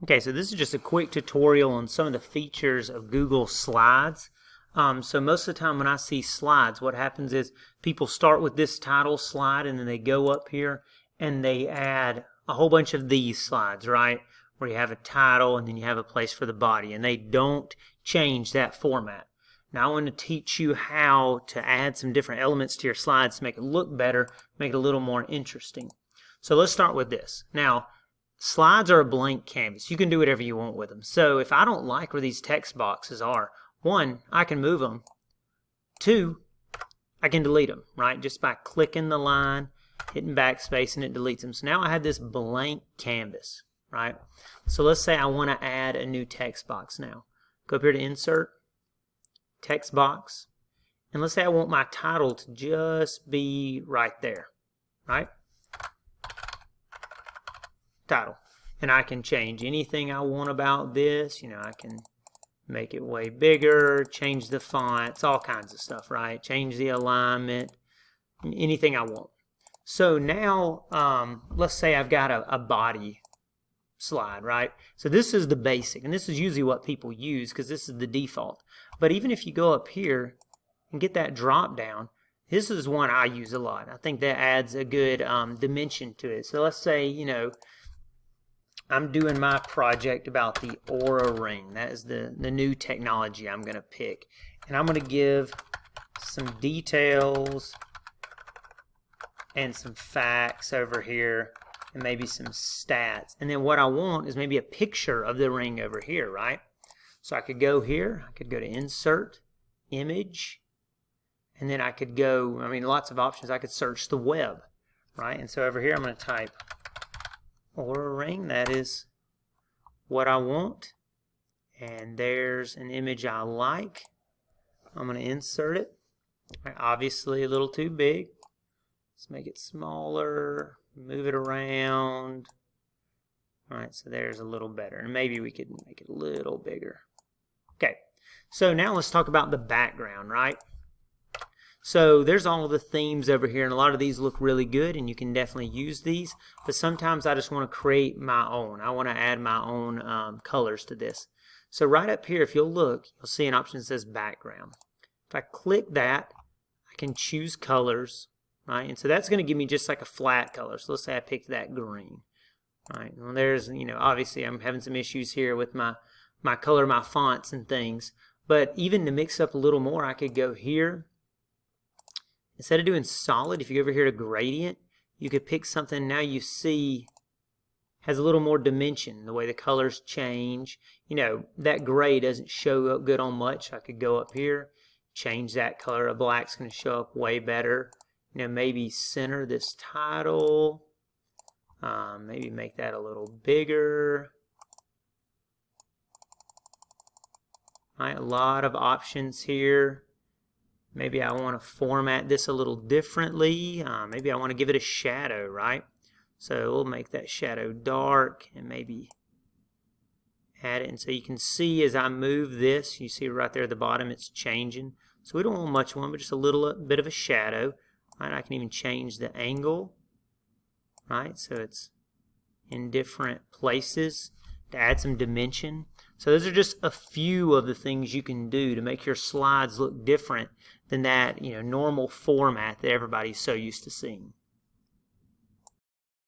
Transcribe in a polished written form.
Okay, so this is just a quick tutorial on some of the features of Google Slides. So most of the time when I see slides, what happens is people start with this title slide and then they go up here and they add a whole bunch of these slides, right? Where you have a title and then you have a place for the body, and they don't change that format. Now I want to teach you how to add some different elements to your slides to make it look better, make it a little more interesting. So let's start with this. Now, slides are a blank canvas. You can do whatever you want with them. So if I don't like where these text boxes are, one, I can move them. Two, I can delete them, right? Just by clicking the line, hitting backspace, and it deletes them. So now I have this blank canvas, right? So let's say I want to add a new text box now. Go up here to Insert, Text Box, and let's say I want my title to just be right there, right? Title. And I can change anything I want about this. You know, I can make it way bigger, change the fonts, all kinds of stuff, right? Change the alignment, anything I want. So now, let's say I've got a body slide, right? So this is the basic, and this is usually what people use because this is the default. But even if you go up here and get that drop down, this is one I use a lot. I think that adds a good dimension to it. So let's say, you know, I'm doing my project about the Oura Ring. That is the new technology I'm going to pick. And I'm going to give some details and some facts over here and maybe some stats. And then what I want is maybe a picture of the ring over here, right? So I could go here. I could go to Insert, Image, and then I could go, I mean, lots of options. I could search the web, right? And so over here I'm going to type Oura Ring. That is what I want, and there's an image I like. I'm going to insert it. Right, obviously a little too big. Let's make it smaller, move it around. Alright, so there's a little better, and maybe we could make it a little bigger. Okay, so now let's talk about the background, right? So there's all of the themes over here, and a lot of these look really good, and you can definitely use these. But sometimes I just want to create my own. I want to add my own colors to this. So right up here, if you'll look, you'll see an option that says background. If I click that, I can choose colors, right? And so that's going to give me just like a flat color. So let's say I picked that green. All right. Well, there's, you know, obviously I'm having some issues here with my color, my fonts and things. But even to mix up a little more, I could go here. Instead of doing solid, if you go over here to gradient, you could pick something now you see has a little more dimension, the way the colors change. You know, that gray doesn't show up good on much. I could go up here, change that color. A black's going to show up way better. You know, maybe center this title. Maybe make that a little bigger. All right, a lot of options here. Maybe I want to format this a little differently. Maybe I want to give it a shadow, right? So we'll make that shadow dark and maybe add it. And so you can see as I move this, you see right there at the bottom, it's changing. So we don't want much one, but just a little bit of a shadow. Right? I can even change the angle, right? So it's in different places to add some dimension. So those are just a few of the things you can do to make your slides look different than that, you know, normal format that everybody's so used to seeing.